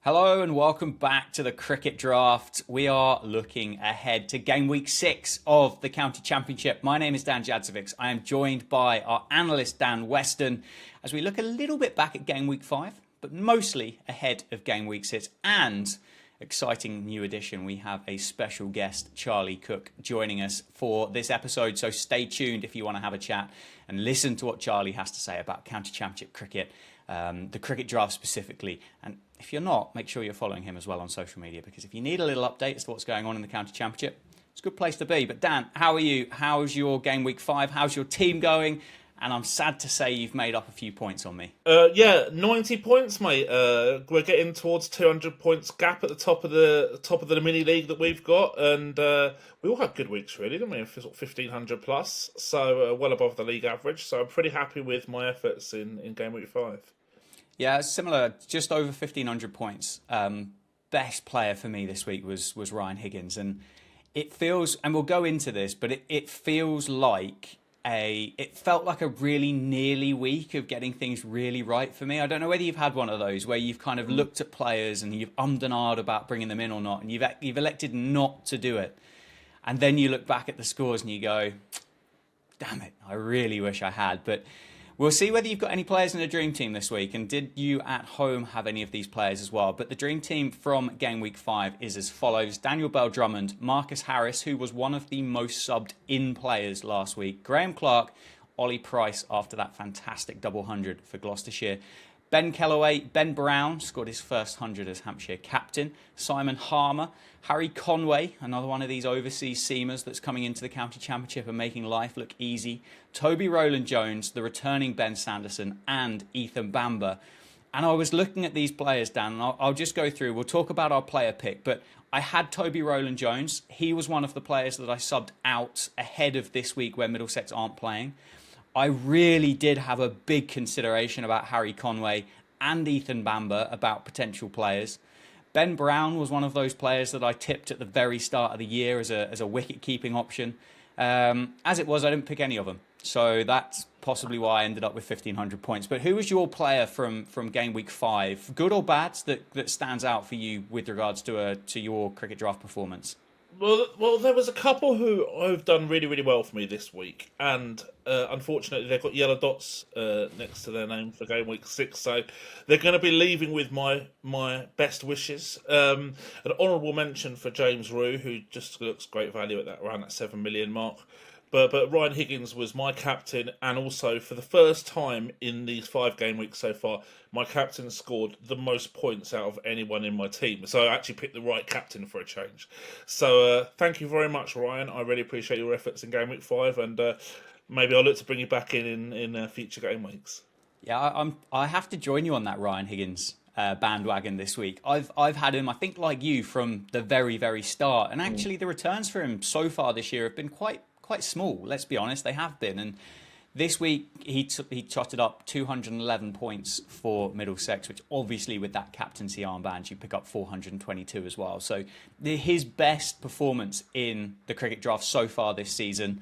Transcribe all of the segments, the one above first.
Hello and welcome back to the Cricket Draft. We are looking ahead to game week 6 of the County Championship. My name is Dan Jadzevics. I am joined by our analyst Dan Weston as we look a little bit back at game week 5, but mostly ahead of game week 6. And exciting new addition, we have a special guest, Charlie Cooke, joining us for this episode. So stay tuned if you want to have a chat and listen to what Charlie has to say about County Championship cricket, the Cricket Draft specifically. And if you're not, make sure you're following him as well on social media, because if you need a little update as to what's going on in the County Championship, it's a good place to be. But Dan, how are you? How's your game week 5? How's your team going? And I'm sad to say you've made up a few points on me. 90 points, mate. We're getting towards 200 points gap at the top of the mini league that we've got, and we all had good weeks, really, didn't we? 1,500 plus, so well above the league average. So I'm pretty happy with my efforts in game week 5. Yeah, similar, just over 1,500 points. Best player for me this week was Ryan Higgins, and it feels, and we'll go into this, but it feels like it felt like a really nearly week of getting things really right for me. I don't know whether you've had one of those where you've kind of looked at players and you've ummed and ahed about bringing them in or not, and you've elected not to do it, and then you look back at the scores and you go, damn it, I really wish I had. But we'll see whether you've got any players in the Dream Team this week, and did you at home have any of these players as well? But the Dream Team from Game Week 5 is as follows. Daniel Bell-Drummond, Marcus Harris, who was one of the most subbed in players last week, Graham Clark, Ollie Price after that fantastic double 100 for Gloucestershire, Ben Kellaway, Ben Brown scored his first 100 as Hampshire captain, Simon Harmer, Harry Conway, another one of these overseas seamers that's coming into the County Championship and making life look easy, Toby Rowland-Jones, the returning Ben Sanderson, and Ethan Bamber. And I was looking at these players, Dan, and I'll just go through. We'll talk about our player pick, but I had Toby Rowland-Jones. He was one of the players that I subbed out ahead of this week where Middlesex aren't playing. I really did have a big consideration about Harry Conway and Ethan Bamber about potential players. Ben Brown was one of those players that I tipped at the very start of the year as a wicket-keeping option. As it was, I didn't pick any of them. So that's possibly why I ended up with 1,500 points. But who was your player from Game Week 5, good or bad, that stands out for you with regards to your cricket draft performance? Well, there was a couple who have done really, really well for me this week, and unfortunately they've got yellow dots next to their name for game week 6, so they're going to be leaving with my best wishes. An honourable mention for James Rue, who just looks great value at around that 7 million mark. But Ryan Higgins was my captain, and also for the first time in these 5 game weeks so far, my captain scored the most points out of anyone in my team. So I actually picked the right captain for a change. So thank you very much, Ryan. I really appreciate your efforts in game week 5, and maybe I'll look to bring you back in future game weeks. Yeah, I have to join you on that Ryan Higgins bandwagon this week. I've had him, I think, like you, from the very, very start, and actually the returns for him so far this year have been quite small, let's be honest. They have been, and this week he trotted up 211 points for Middlesex, which obviously with that captaincy armband you pick up 422 as well. So his best performance in the cricket draft so far this season.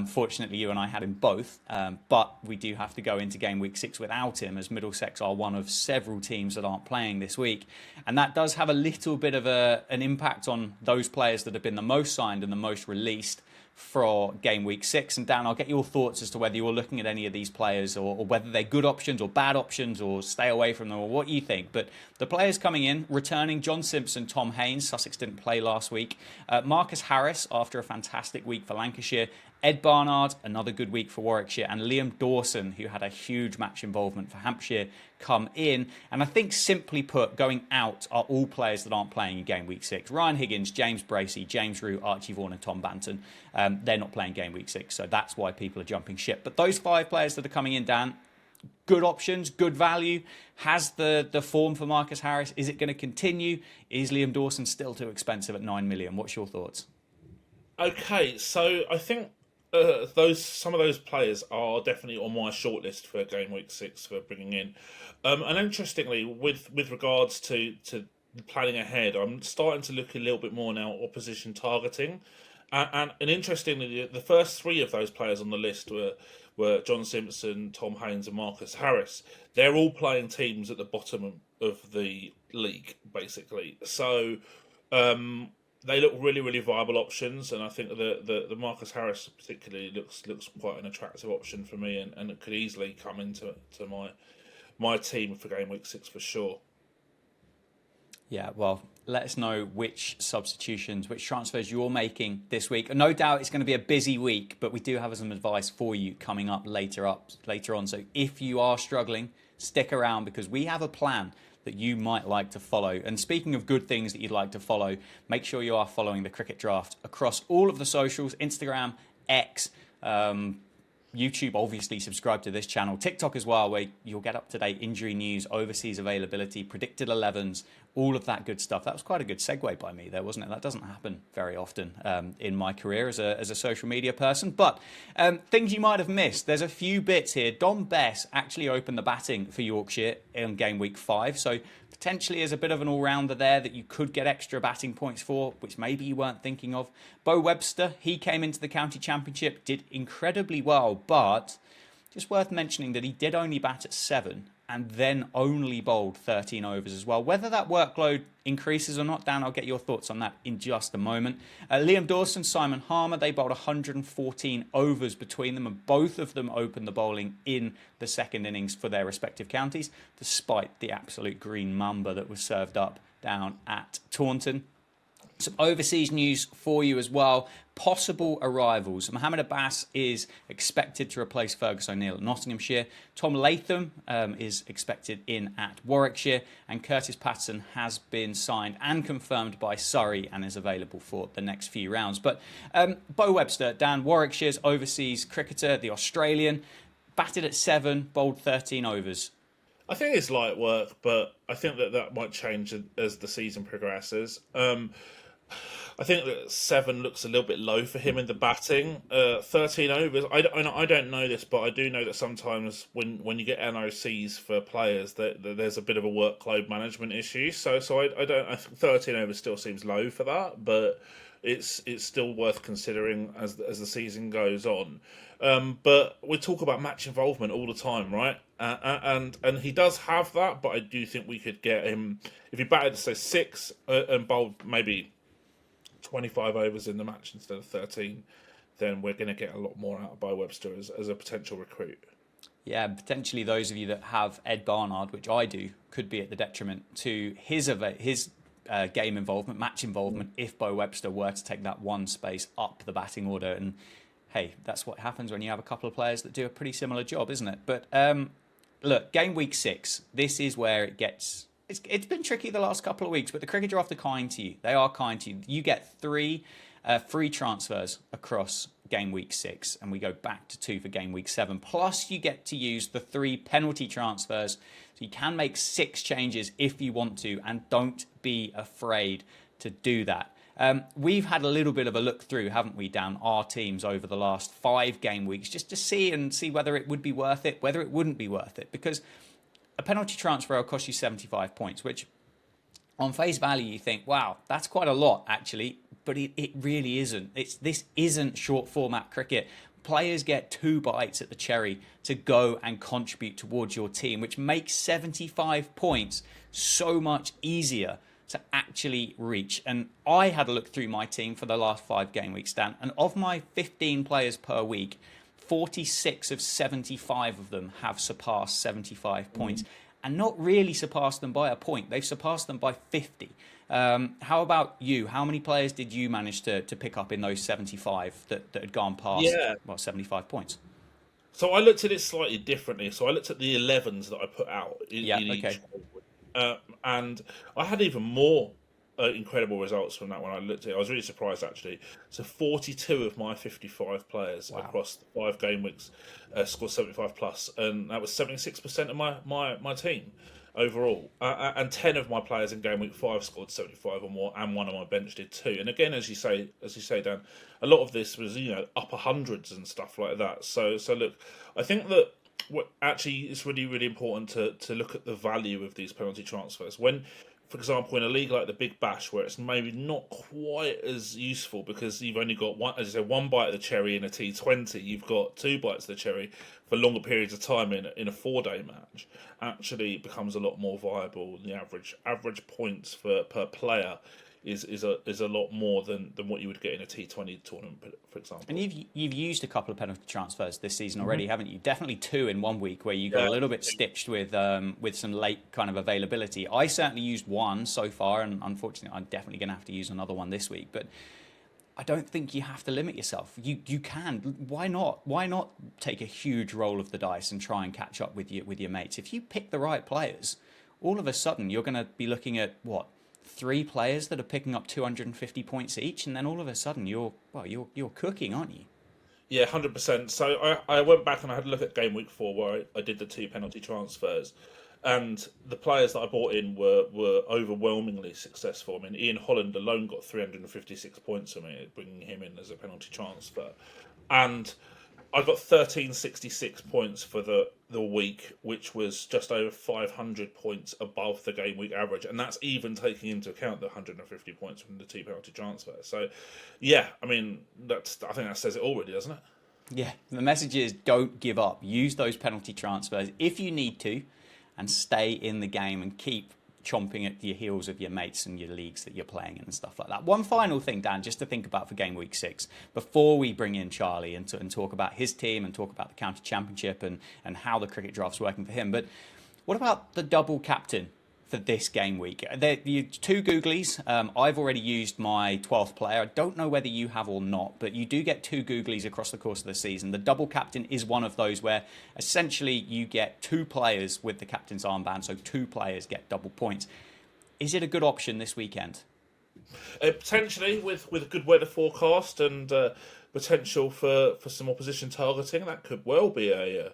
Fortunately, you and I had him both, but we do have to go into game week 6 without him, as Middlesex are one of several teams that aren't playing this week, and that does have a little bit of an impact on those players that have been the most signed and the most released for game week 6. And Dan, I'll get your thoughts as to whether you're looking at any of these players or whether they're good options or bad options or stay away from them or what you think. But the players coming in, returning: John Simpson, Tom Haynes. Sussex didn't play last week. Marcus Harris after a fantastic week for Lancashire. Ed Barnard, another good week for Warwickshire, and Liam Dawson, who had a huge match involvement for Hampshire, come in. And I think, simply put, going out are all players that aren't playing in game week 6. Ryan Higgins, James Bracey, James Rue, Archie Vaughan and Tom Banton. They're not playing game week 6, so that's why people are jumping ship. But those 5 players that are coming in, Dan, good options, good value. Has the form for Marcus Harris, is it going to continue? Is Liam Dawson still too expensive at 9 million? What's your thoughts? Okay, so I think some of those players are definitely on my shortlist for game week 6 for bringing in. And interestingly, with regards to planning ahead, I'm starting to look a little bit more now opposition targeting. And interestingly, the first 3 of those players on the list were John Simpson, Tom Haynes and Marcus Harris. They're all playing teams at the bottom of the league, basically. So they look really, really viable options, and I think the Marcus Harris particularly looks quite an attractive option for me, and it could easily come into my team for game week 6 for sure. Yeah, well, let us know which substitutions, which transfers you're making this week. No doubt it's going to be a busy week, but we do have some advice for you coming up later on. So if you are struggling, stick around because we have a plan that you might like to follow. And speaking of good things that you'd like to follow, make sure you are following the Cricket Draft across all of the socials, Instagram, X, YouTube, obviously subscribe to this channel, TikTok as well, where you'll get up-to-date injury news, overseas availability, predicted 11s, all of that good stuff. That was quite a good segue by me there, wasn't it? That doesn't happen very often in my career as a social media person. But things you might have missed, there's a few bits here. Dom Bess actually opened the batting for Yorkshire in game week 5, so potentially is a bit of an all-rounder there that you could get extra batting points for, which maybe you weren't thinking of. Bo Webster, he came into the county championship, did incredibly well, but just worth mentioning that he did only bat at 7 and then only bowled 13 overs as well. Whether that workload increases or not, Dan, I'll get your thoughts on that in just a moment. Liam Dawson, Simon Harmer, they bowled 114 overs between them, and both of them opened the bowling in the second innings for their respective counties, despite the absolute green mamba that was served up down at Taunton. Some overseas news for you as well. Possible arrivals. Mohamed Abbas is expected to replace Fergus O'Neill at Nottinghamshire. Tom Latham is expected in at Warwickshire. And Curtis Patterson has been signed and confirmed by Surrey and is available for the next few rounds. But Bo Webster, Dan, Warwickshire's overseas cricketer, the Australian, batted at 7, bowled 13 overs. I think it's light work, but I think that might change as the season progresses. I think that 7 looks a little bit low for him in the batting. 13 overs. I don't know this, but I do know that sometimes when you get NOCs for players, that there's a bit of a workload management issue. So I think 13 overs still seems low for that, but it's still worth considering as the season goes on. But we talk about match involvement all the time, right? And he does have that, but I do think we could get him if he batted say 6 and bowled maybe 25 overs in the match instead of 13, then we're going to get a lot more out of Bo Webster as a potential recruit. Yeah, potentially those of you that have Ed Barnard, which I do, could be at the detriment to his game involvement, match involvement, if Bo Webster were to take that one space up the batting order. And hey, that's what happens when you have a couple of players that do a pretty similar job, isn't it? But look, game week 6, this is where it gets... It's been tricky the last couple of weeks, but the Cricket Draft are kind to you. They are kind to you. You get 3 free transfers across game week 6, and we go back to 2 for game week 7. Plus, you get to use the 3 penalty transfers, so you can make 6 changes if you want to, and don't be afraid to do that. We've had a little bit of a look through, haven't we, Dan, our teams over the last 5 game weeks, just to see whether it would be worth it, whether it wouldn't be worth it, because a penalty transfer will cost you 75 points, which on face value you think, wow, that's quite a lot actually, but it really isn't. This isn't short format cricket. Players get 2 bites at the cherry to go and contribute towards your team, which makes 75 points so much easier to actually reach. And I had a look through my team for the last 5 game weeks, Dan, and of my 15 players per week, 46 of 75 of them have surpassed 75 points, and not really surpassed them by a point. They've surpassed them by 50. How about you? How many players did you manage to pick up in those 75 that had gone past 75 points? So I looked at it slightly differently. So I looked at the 11s that I put out in each. And I had even more incredible results from that when I looked at it. I was really surprised actually. So 42 of my 55 players across 5 game weeks scored 75 plus, and that was 76% of my team overall. And 10 of my players in game week 5 scored 75 or more, and one on my bench did too. And again, as you say, Dan, a lot of this was upper hundreds and stuff like that. So look, I think that what actually is really, really important to look at the value of these penalty transfers. When for example, in a league like the Big Bash, where it's maybe not quite as useful because you've only got one, as I said, one bite of the cherry in a T20. You've got two bites of the cherry for longer periods of time in a 4-day match. Actually, it becomes a lot more viable. The average points per player is a lot more than what you would get in a T20 tournament, for example. And you've used a couple of penalty transfers this season already, haven't you? Definitely 2 in 1 week where you got a little bit stitched with some late kind of availability. I certainly used one so far, and unfortunately, I'm definitely going to have to use another one this week. But I don't think you have to limit yourself. You can. Why not? Why not take a huge roll of the dice and try and catch up with your mates? If you pick the right players, all of a sudden you're going to be looking at what? 3 players that are picking up 250 points each, and then all of a sudden you're cooking, aren't you? Yeah, 100%. So I went back and I had a look at Gameweek 4 where I did the 2 penalty transfers, and the players that I bought in were overwhelmingly successful. I mean, Ian Holland alone got 356 points for me, bringing him in as a penalty transfer, and I got 1366 points for the week, which was just over 500 points above the game week average, and that's even taking into account the 150 points from the 2 penalty transfer. So, yeah, I mean, I think that says it all, really, doesn't it? Yeah, the message is don't give up. Use those penalty transfers if you need to, and stay in the game and keep chomping at your heels of your mates and your leagues that you're playing in and stuff like that. One final thing, Dan, just to think about for Game Week 6, before we bring in Charlie and talk about his team and talk about the county championship and how the cricket draft's working for him. But what about the double captain for this game week? There 2 googlies. I've already used my 12th player. I don't know whether you have or not, but you do get 2 googlies across the course of the season. The double captain is one of those where essentially you get 2 players with the captain's armband, so 2 players get double points. Is it a good option this weekend? Potentially, with a good weather forecast and potential for some opposition targeting, that could well be a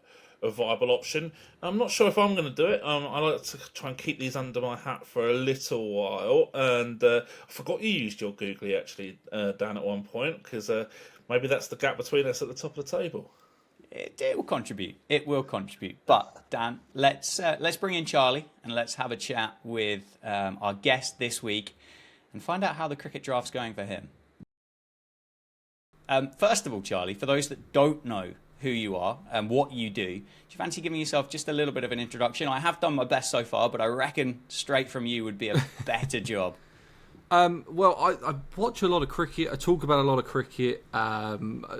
viable option. I'm not sure if I'm going to do it. I like to try and keep these under my hat for a little while, and I forgot you used your googly actually, Dan, at one point, because maybe that's the gap between us at the top of the table. It will contribute. It will contribute. But Dan, let's bring in Charlie and let's have a chat with our guest this week and find out how the cricket draft's going for him. First of all, Charlie, for those that don't know who you are and what you do you fancy giving yourself just a little bit of an introduction? I have done my best so far, but I reckon straight from you would be a better job. Well, I watch a lot of cricket. I talk about a lot of cricket, a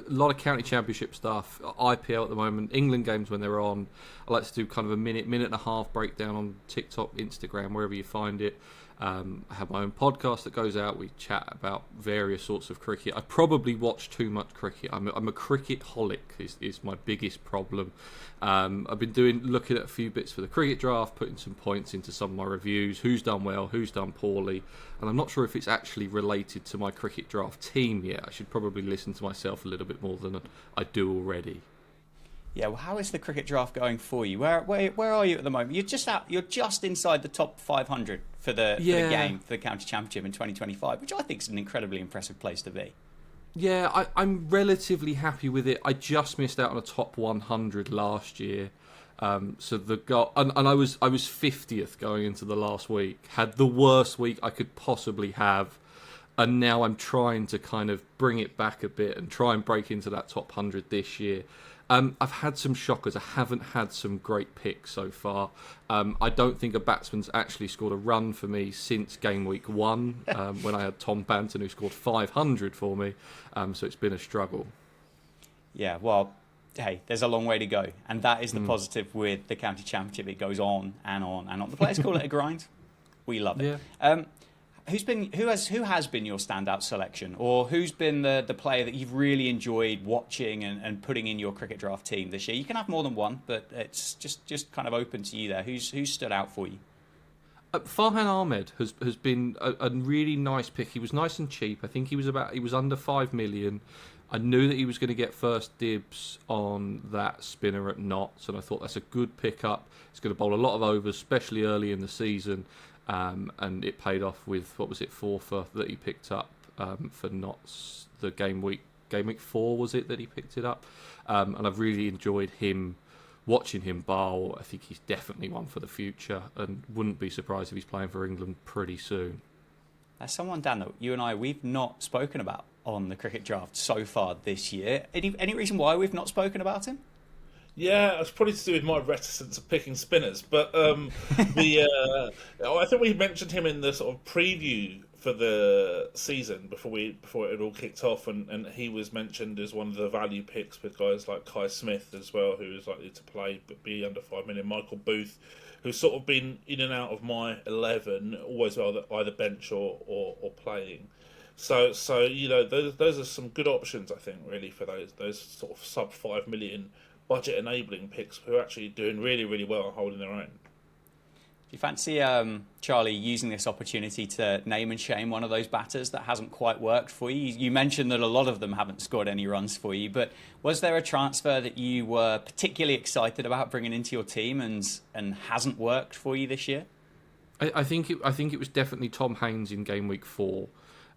lot of county championship stuff, IPL at the moment, England games when they're on. I like to do kind of a minute and a half breakdown on TikTok, Instagram, wherever you find it. I have my own podcast that goes out. We chat about various sorts of cricket. I probably watch too much cricket. I'm a cricket holic is my biggest problem. I've been looking at a few bits for the cricket draft, putting some points into some of my reviews, who's done well, who's done poorly, and I'm not sure if it's actually related to my cricket draft team yet. I should probably listen to myself a little bit more than I do already. Yeah, well, how is the cricket draft going for you? Where are you at the moment? You're just inside the top 500 for the county championship in 2025, which I think is an incredibly impressive place to be. Yeah, I'm relatively happy with it. I just missed out on a top 100 last year. So the goal, and I was 50th going into the last week. Had the worst week I could possibly have, and now I'm trying to kind of bring it back a bit and try and break into that top 100 this year. I've had some shockers. I haven't had some great picks so far. I don't think a batsman's actually scored a run for me since game week 1, when I had Tom Banton who scored 500 for me. So it's been a struggle. Yeah, well, hey, there's a long way to go. And that is the positive with the county championship. It goes on and on and on. The players call it a grind. We love it. Yeah. Who has been your standout selection, or who's been the player that you've really enjoyed watching and putting in your cricket draft team this year? You can have more than one, but it's just kind of open to you there. Who's stood out for you? Farhan Ahmed has been a really nice pick. He was nice and cheap. I think he was under 5 million. I knew that he was going to get first dibs on that spinner at Notts, and I thought that's a good pickup. He's going to bowl a lot of overs, especially early in the season. And it paid off with, what was it, 4 that he picked up for Notts, the game week 4 was it that he picked it up, and I've really enjoyed him watching him bowl, I think he's definitely one for the future, and wouldn't be surprised if he's playing for England pretty soon. That's someone, Dan, that you and I, we've not spoken about on the cricket draft so far this year. Any reason why we've not spoken about him? Yeah, it's probably to do with my reticence of picking spinners, but I think we mentioned him in the sort of preview for the season before it all kicked off, and he was mentioned as one of the value picks with guys like Kai Smith as well, who is likely to play but be under 5 million. Michael Booth, who's sort of been in and out of my 11, always either bench or playing. So those are some good options, I think, really, for those sort of sub 5 million budget enabling picks who are actually doing really, really well and holding their own. Do you fancy, Charlie, using this opportunity to name and shame one of those batters that hasn't quite worked for you? You mentioned that a lot of them haven't scored any runs for you, but was there a transfer that you were particularly excited about bringing into your team and hasn't worked for you this year? I think it was definitely Tom Haines in game week 4.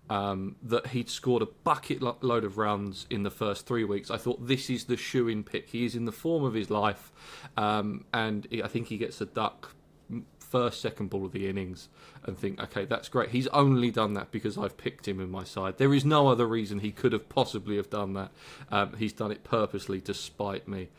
That he'd scored a bucket load of runs in the first 3 weeks. I thought, this is the shoe-in pick. He is in the form of his life, and I think he gets a duck first, second ball of the innings, and think, okay, that's great. He's only done that because I've picked him in my side. There is no other reason he could have possibly have done that. He's done it purposely to spite me.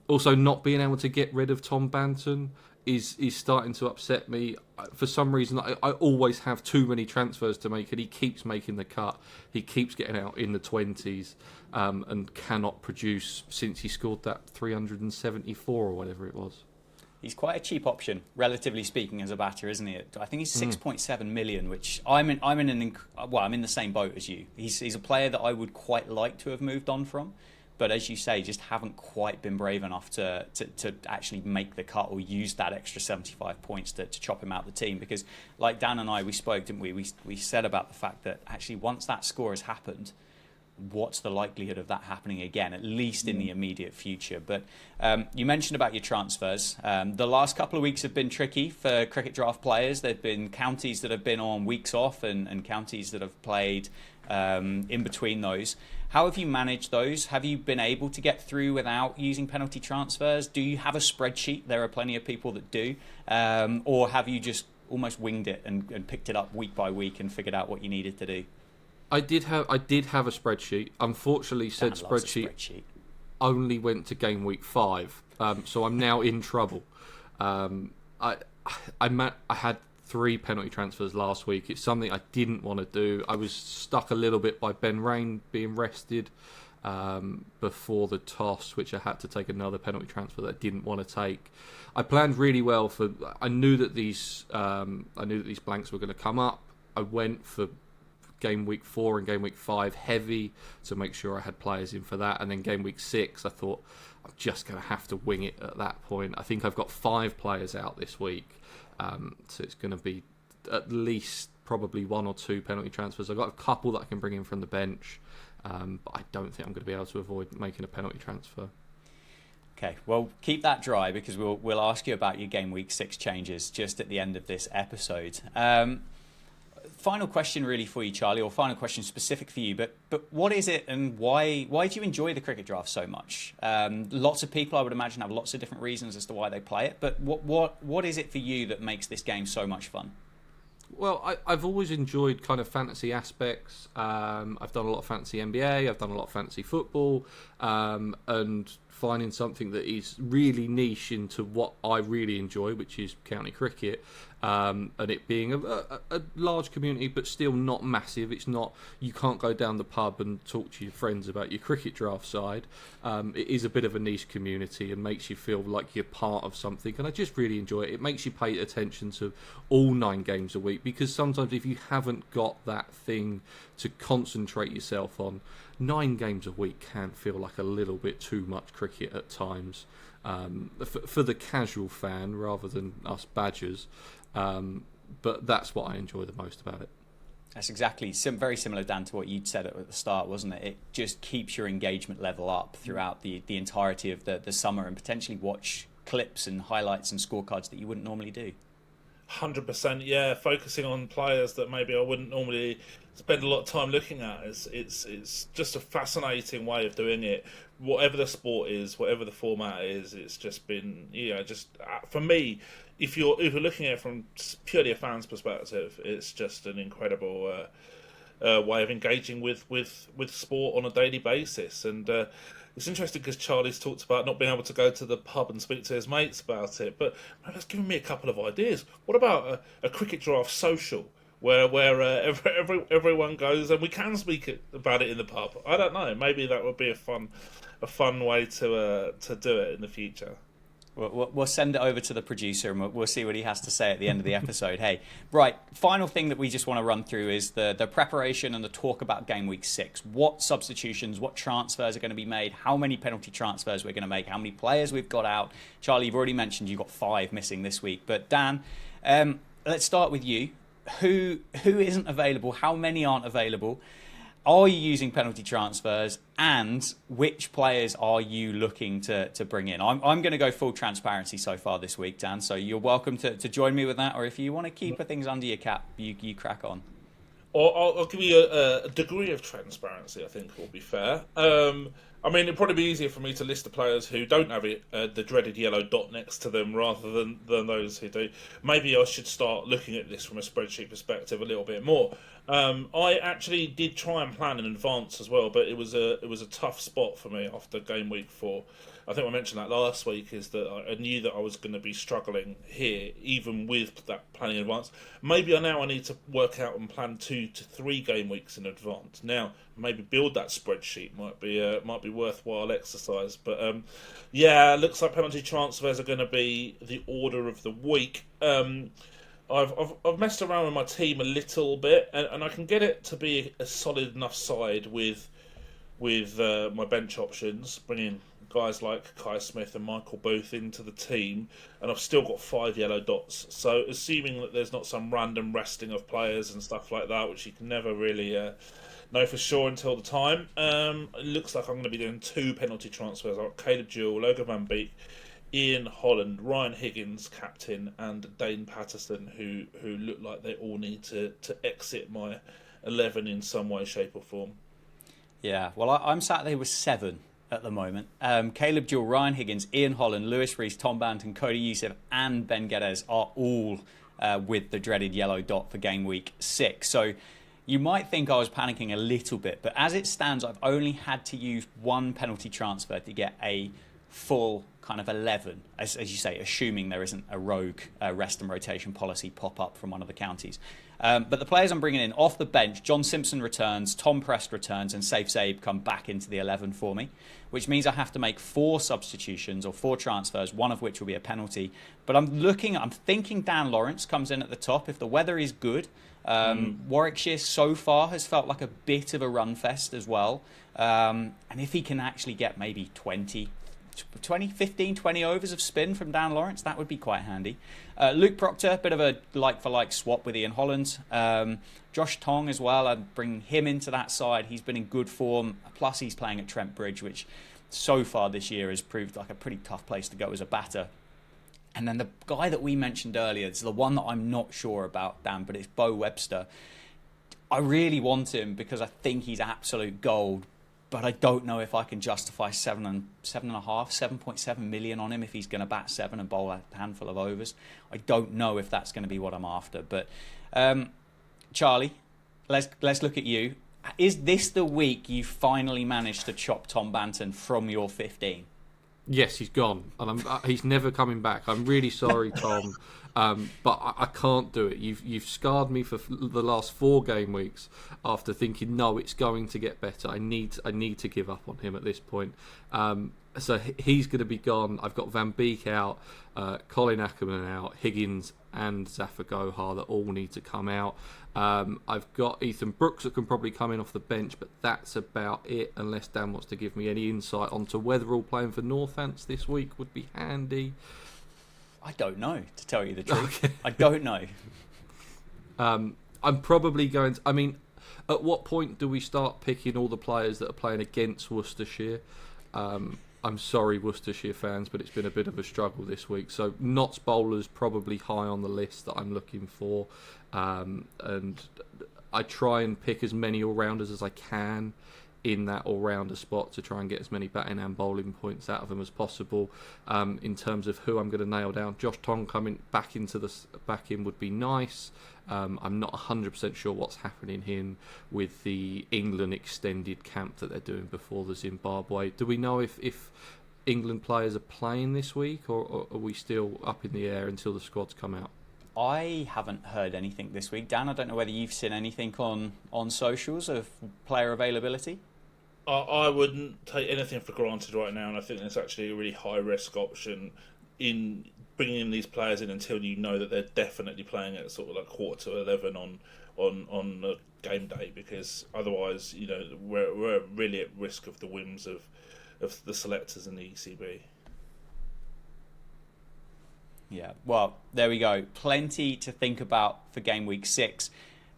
Also, not being able to get rid of Tom Banton is starting to upset me. For some reason, I always have too many transfers to make, and he keeps making the cut. He keeps getting out in the 20s, and cannot produce since he scored that 374 or whatever it was. He's quite a cheap option, relatively speaking, as a batter, isn't he? I think he's 6.7 million, which I'm in the same boat as you. He's a player that I would quite like to have moved on from, but as you say, just haven't quite been brave enough to actually make the cut or use that extra 75 points to chop him out of the team. Because, like Dan and I, we spoke, didn't we? We said about the fact that actually once that score has happened, what's the likelihood of that happening again, at least in the immediate future? But you mentioned about your transfers. The last couple of weeks have been tricky for cricket draft players. There have been counties that have been on weeks off and counties that have played in between those. How have you managed those? Have you been able to get through without using penalty transfers? Do you have a spreadsheet? There are plenty of people that do. Or have you just almost winged it and picked it up week by week and figured out what you needed to do? I did have a spreadsheet. Unfortunately, said spreadsheet only went to game week 5, so I'm now in trouble. I had 3 penalty transfers last week. It's something I didn't want to do. I was stuck a little bit by Ben Rain being rested before the toss, which I had to take another penalty transfer that I didn't want to take. I planned really well for. I knew that these blanks were going to come up. I went for game week 4 and game week 5 heavy to make sure I had players in for that, and then game week 6 I thought I'm just going to have to wing it at that point. I think I've got 5 players out this week, so it's going to be at least probably 1 or 2 penalty transfers. I've got a couple that I can bring in from the bench, but I don't think I'm going to be able to avoid making a penalty transfer. Okay, well, keep that dry because we'll ask you about your game week 6 changes just at the end of this episode. Final question really for you, Charlie, or final question specific for you, but what is it and why do you enjoy the cricket draft so much? Lots of people, I would imagine, have lots of different reasons as to why they play it, but what is it for you that makes this game so much fun? Well, I've always enjoyed kind of fantasy aspects. I've done a lot of fantasy NBA, I've done a lot of fantasy football, and finding something that is really niche into what I really enjoy, which is county cricket, and it being a large community but still not massive. It's not, you can't go down the pub and talk to your friends about your cricket draft side. It is a bit of a niche community and makes you feel like you're part of something, and I just really enjoy it. It makes you pay attention to all 9 games a week, because sometimes if you haven't got that thing to concentrate yourself on, 9 games a week can feel like a little bit too much cricket at times, for the casual fan rather than us badgers. But that's what I enjoy the most about it. That's exactly very similar, Dan, to what you'd said at the start, wasn't it? It just keeps your engagement level up throughout the entirety of the summer, and potentially watch clips and highlights and scorecards that you wouldn't normally do. 100%, yeah. Focusing on players that maybe I wouldn't normally spend a lot of time looking at. It's just a fascinating way of doing it. Whatever the sport is, whatever the format is, it's just been, just for me. If you're looking at it from purely a fan's perspective, it's just an incredible way of engaging with sport on a daily basis. And it's interesting because Charlie's talked about not being able to go to the pub and speak to his mates about it, but that's given me a couple of ideas. What about a cricket draft social where everyone goes and we can speak about it in the pub? I don't know. Maybe that would be a fun way to do it in the future. We'll send it over to the producer and we'll see what he has to say at the end of the episode. Hey, right, final thing that we just want to run through is the preparation and the talk about Game Week 6. What substitutions, what transfers are going to be made, how many penalty transfers we're going to make, how many players we've got out. Charlie, you've already mentioned you've got 5 missing this week. But Dan, let's start with you. Who isn't available? How many aren't available? Are you using penalty transfers, and which players are you looking to bring in? I'm going to go full transparency so far this week, Dan, so you're welcome to join me with that, or if you want to keep things under your cap, you crack on. I'll give you a degree of transparency, I think will be fair. It'd probably be easier for me to list the players who don't have the dreaded yellow dot next to them rather than those who do. Maybe I should start looking at this from a spreadsheet perspective a little bit more. I actually did try and plan in advance as well, but it was a tough spot for me after Game Week 4. I think I mentioned that last week, is that I knew that I was going to be struggling here, even with that planning in advance. Maybe I need to work out and plan 2 to 3 game weeks in advance. Now, maybe build that spreadsheet might be worthwhile exercise. But it looks like penalty transfers are going to be the order of the week. I've messed around with my team a little bit, and I can get it to be a solid enough side with my bench options, bringing guys like Kai Smith and Michael Booth into the team, and I've still got 5 yellow dots. So assuming that there's not some random resting of players and stuff like that, which you can never really know for sure until the time, it looks like I'm going to be doing 2 penalty transfers. I've got Caleb Jewell, Logan Van Beek, Ian Holland, Ryan Higgins, captain, and Dane Patterson, who look like they all need to exit my 11 in some way, shape or form. Yeah, well, I'm sat there with 7 at the moment. Caleb Jewell, Ryan Higgins, Ian Holland, Lewis Rees, Tom Banton, Cody Youssef, and Ben Geddes are all with the dreaded yellow dot for Game Week 6. So you might think I was panicking a little bit, but as it stands, I've only had to use 1 penalty transfer to get a full kind of 11, as you say, assuming there isn't a rogue rest and rotation policy pop up from one of the counties. But the players I'm bringing in off the bench, John Simpson returns, Tom Prest returns, and Safe Zabe come back into the 11 for me, which means I have to make 4 substitutions or 4 transfers, one of which will be a penalty. But I'm thinking Dan Lawrence comes in at the top if the weather is good. Warwickshire so far has felt like a bit of a run fest as well. And if he can actually get maybe 15, 20 overs of spin from Dan Lawrence, that would be quite handy. Luke Proctor, bit of a like-for-like swap with Ian Holland. Josh Tong as well, I'd bring him into that side. He's been in good form, plus he's playing at Trent Bridge, which so far this year has proved like a pretty tough place to go as a batter. And then the guy that we mentioned earlier, it's the one that I'm not sure about, Dan, but it's Bo Webster. I really want him because I think he's absolute gold, but I don't know if I can justify 7.7 million on him if he's going to bat 7 and bowl a handful of overs. I don't know if that's going to be what I'm after. But Charlie, let's look at you. Is this the week you finally managed to chop Tom Banton from your 15? Yes, he's gone, and he's never coming back. I'm really sorry, Tom, but I can't do it. You've scarred me for the last 4 game weeks after thinking, no, it's going to get better. I need to give up on him at this point. So he's going to be gone. I've got Van Beek out, Colin Ackerman out, Higgins and Zafar Gohar that all need to come out. I've got Ethan Brooks that can probably come in off the bench, but that's about it, unless Dan wants to give me any insight onto whether all playing for Northants this week would be handy. I don't know, to tell you the truth. Okay. I don't know. I'm probably going to... I mean, at what point do we start picking all the players that are playing against Worcestershire? I'm sorry, Worcestershire fans, but it's been a bit of a struggle this week. So Notts bowlers probably high on the list that I'm looking for, and I try and pick as many all-rounders as I can in that all-rounder spot to try and get as many batting and bowling points out of them as possible. In terms of who I'm going to nail down, Josh Tong coming back in would be nice. I'm not 100% sure what's happening in with the England extended camp that they're doing before the Zimbabwe. Do we know if England players are playing this week, or are we still up in the air until the squads come out? I haven't heard anything this week. Dan, I don't know whether you've seen anything on socials of player availability. I wouldn't take anything for granted right now, and I think it's actually a really high risk option in bringing in these players in until you know that they're definitely playing at sort of like 11:15 on game day, because otherwise, you know, we're really at risk of the whims of the selectors and the ECB. Yeah, well, there we go. Plenty to think about for Game Week 6.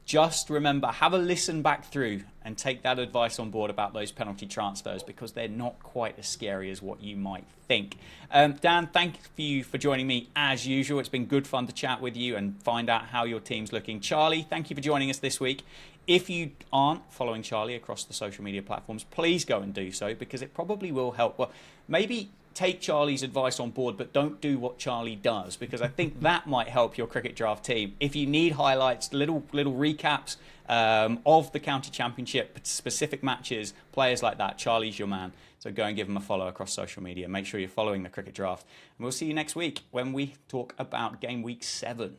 Just remember, have a listen back through and take that advice on board about those penalty transfers, because they're not quite as scary as what you might think. Dan, thank you for joining me as usual. It's been good fun to chat with you and find out how your team's looking. Charlie, thank you for joining us this week. If you aren't following Charlie across the social media platforms, please go and do so, because it probably will help. Well, maybe take Charlie's advice on board, but don't do what Charlie does, because I think that might help your cricket draft team. If you need highlights, little recaps of the county championship, specific matches, players like that, Charlie's your man. So go and give him a follow across social media. Make sure you're following the cricket draft. And we'll see you next week when we talk about Game Week 7.